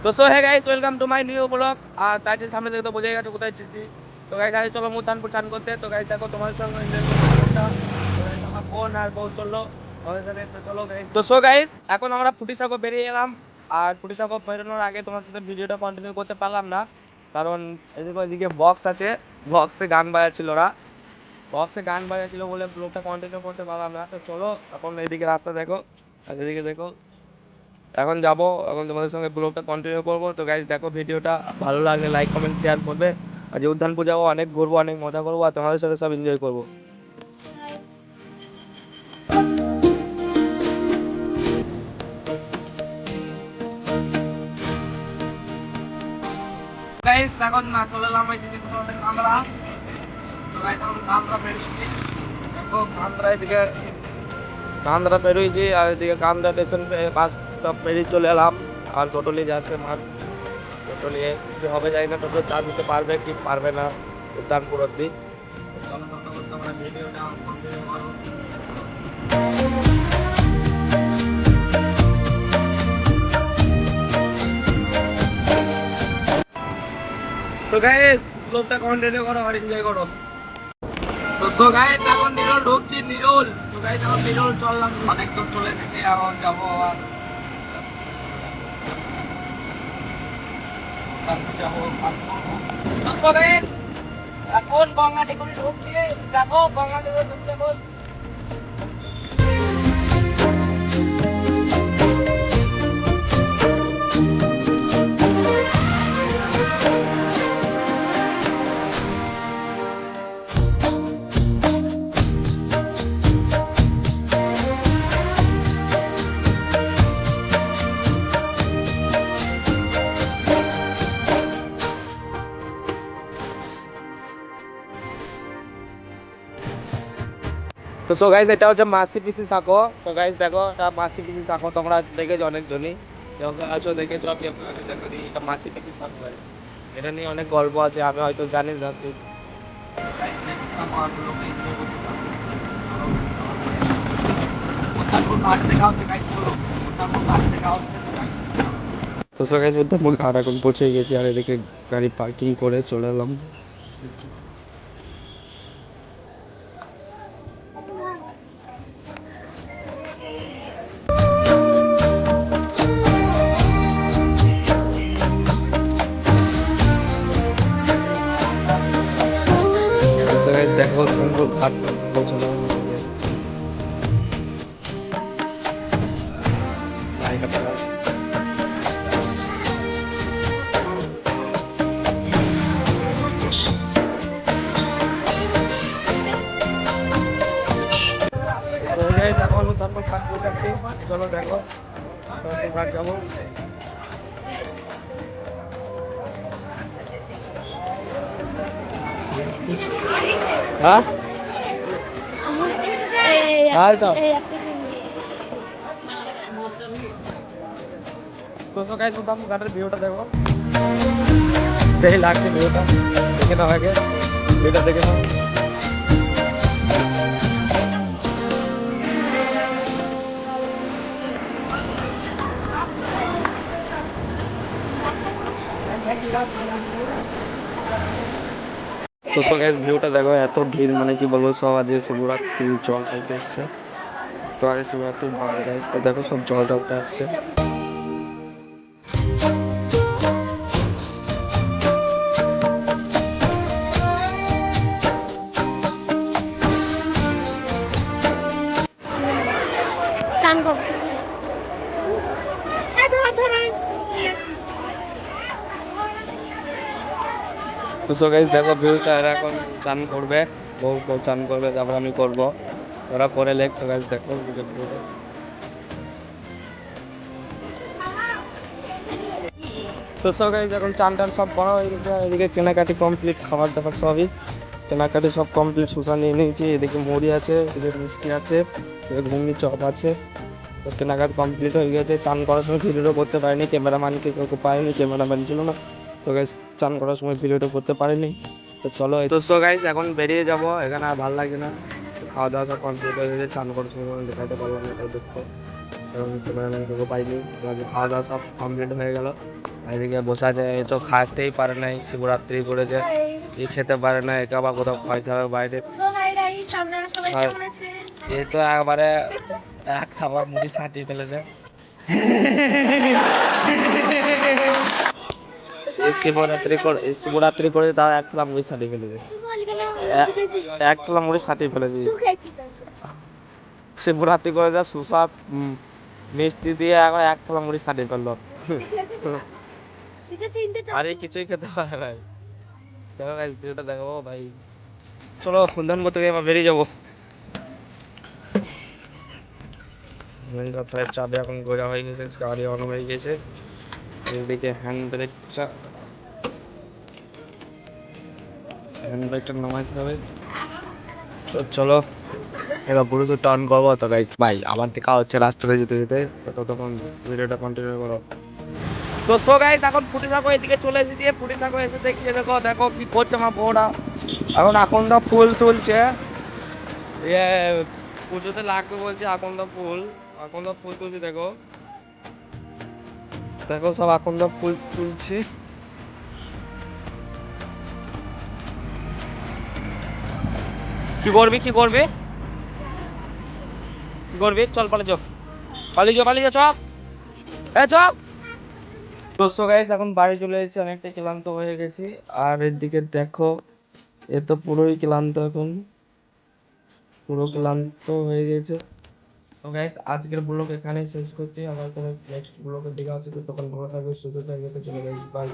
তো so hey guys, welcome to my new blog. আর title সামনে দেখে তো বোঝাই গেছে কোথায় এসেছি। তো গাইস আজ চলো মুতানপুর চান করতে। তো গাইস দেখো তোমাদের সঙ্গে এনজয় করতে একটা আমার বোন আর বউ চললো আমাদের সাথে। তো চলো গাইস, তো সো গাইস এখন আমরা ফুটিসাঁকো বেরিয়ে এলাম। আর ফুটিসাঁকো বেরোনোর আগে তোমার সাথে ভিডিওটা কন্টিনিউ করতে পারলাম না, কারণ এদিকে বক্স আছে, বক্সে গান বাজাচ্ছিল ওরা, বক্সে গান বাজাচ্ছিল বলে ব্লগটা কন্টিনিউ করতে পারলাম না। তো চলো এখন এদিকে রাস্তা দেখো আর এদিকে দেখো, এখন যাবো, এখন তোমাদের সঙ্গে ব্লগটা কন্টিনিউ করবো। তো গাইজ দেখো, ভিডিওটা ভালো লাগলে লাইক কমেন্ট শেয়ার করবে। আর যে উদ্যানপুর যাবো, অনেক ঘুরবো, অনেক মজা করবো, আর তোমাদের সাথে সব এনজয় করবো। গাইজ এখন না চলে এলাম এই জিনিস কামরা। তো গাইজ এখন কামরা বেরিয়েছি, দেখো কামরা এদিকে, কামরা বেরোইছি আর এদিকে কামরা স্টেশন বাসটা বেরিয়ে চলে এলাম। আর টোটো নিয়ে যাচ্ছে মাঠ, টোটো নিয়ে কি হবে জানি না, টোটো চার্জ দিতে পারবে কি পারবে না উদ্যানপুর অব্দি। চলো টোটো করতে আমরা ভিডিওটা কন্টিনিউ করবো। তো গাইস ব্লগটা কন্টিনিউ করো আর এনজয় করো। তো সো গাইস এখন নিরল ঢুকছি, নিরল। তো গাইস এখন নিরল চললাম অনেক দূর চলে থেকে, এখন যাবো আর তারপর যাবো কাজ করবো। তো সো গাইস এখন গঙ্গাটি করে ঢুকছি, যাবো গঙ্গাটি করে ঢুকতে এখন। তো সো গাইস এটা হচ্ছে মাসিপিসি সাঁকো। তো গাইস দেখো, এটা মাসিপিসি সাঁকো, তোমরা দেখেছো অনেকজনই, আছো দেখেছো, আমি আপনাদের দেখো এটা মাসিপিসি সাঁকো। এটা নিয়ে অনেক গল্প আছে, আমি হয়তো জানি না। তো সো গাইস উদ্যানপুর ঘাট এখন পৌঁছে গেছি, আর এদিকে গাড়ি পার্কিং করে চলে এলাম। তো গাইস দেখো উদ্যানপুর ঘাট পৌঁছলাম। তো গাইস এখন উদ্যানপুর ঘাট পৌঁছাচ্ছি, চলো দেখো উদ্যানপুর ঘাট যাবো। হ্যাঁ তো গাইস উদ্যানপুর ঘাটের ভিউটা দেখো, সেই লাগছে ভিউটা, দেখে নাও আগে ভিউটা দেখে নাও। তো সো গাইস ভিউটা দেখো, এত ভিড় মানে কি বলবো, সব আজ শিবরাত্রি জল ঢালতে এসছে। তো আজ শিবরাত্রি ভালো গাইস, তো দেখো সব জল ঢালতে আসছে। তো সো গাইস দেখো ভিউটা, এরা এখন চান করবে, বউ চান করবে, তারপর আমি করবো, ওরা করে লেখ। তো গাইস দেখো ভিউটা। তো সো গাইস এখন চান টান সব করা হয়ে গেছে, এদিকে কেনাকাটি কমপ্লিট, খাবার দাবার সবই কেনাকাটি সব কমপ্লিট, শসা নিয়ে নিয়েছি, এদিকে মুড়ি আছে, এদিকে মিষ্টি আছে, এদিকে ঘুগনি চপ আছে। তো কেনাকাটি কমপ্লিট হয়ে গেছে। চান করার সময় ভিডিওটা করতে পারিনি, ক্যামেরাম্যানকে কেউ পারিনি, ক্যামেরাম্যান ছিল না। তো গাইস চান করার সময় ভিডিওটা করতে পারিনি। তো চলো, তো সো গাইস এখন বেরিয়ে যাবো, এখানে আর ভালো লাগছে না। খাওয়া দাওয়া সব কমপ্লিট হয়ে গেছে, চান করার সময় দেখাতে পারবো না, এটা দুঃখ। এবং তোকে পাইনি, আমাদের খাওয়া দাওয়া সব কমপ্লিট হয়ে গেল। এদিকে বসে আছে, এ তো খাতেই পারে নাই, শিবরাত্রি করেছে, এ খেতে পারে না, একে আবার কোথাও খাইতে হবে বাইরে। আর এ তো একবারে এক খাবার মুড়ি সাটিয়ে ফেলেছে। শিবরাত্রি করে তাও এক থালা মুড়ি সাটিয়ে ফেলেছে, এক থালা মুড়ি সাটিয়ে ফেলেছে। শিবরাত্রি করে যা সুসব মিষ্টি দিয়ে এখন এক থালা মুড়ি সাটিয়ে ফেললো। আরে কিছুই খেতে পারে নাই। দেখো ভাই, ভিডিওটা দেখো ভাই। চলো সন্ধান করতে গিয়ে আমরা বেরিয়ে যাবো। চাবি এখন গোজা হয়ে গেছে, গাড়ি অন হয়ে গেছে। এদিকে হ্যান্ড ব্রেকটা নামাইতে হবে। তো চলো এবার ব্লুটুথ টার্ন করবো। তো গাইস ভাই আবার দেখা হচ্ছে রাস্তাতে যেতে যেতে, ততক্ষণ ভিডিওটা কন্টিনিউ করো। তো সো গাইস এখন ফুটি থাকো, এদিকে চলে এসেছি। ফুটি থাকো এসে দেখছি, দেখো দেখো কি করছে আমার বউরা। এখন তো ফুল তুলছে, ইয়ে পুজোতে লাগবে বলছে। এখন তো ফুল তুলছে, দেখো দেখো সব এখন তো ফুল তুলছে। কি করবি কি করবি কি করবি, চল পালিয়ে যাও, পালিয়ে যাও, পালিয়ে যাও, চপ এ চপ। তো সো গাইস এখন বাড়ি চলে এসেছি, অনেকটা ক্লান্ত হয়ে গেছি। আর এদিকে দেখো, এ তো পুরোই ক্লান্ত, এখন পুরো ক্লান্ত হয়ে গেছে। তো গাইস আজকের ব্লগ এখানেই শেষ করছি, আবার কোনো নেক্সট ব্লগে দেখা হচ্ছে। তখন ভালো থাকবে, সুস্থ থাকবে। তো চলে গাইস, বাই।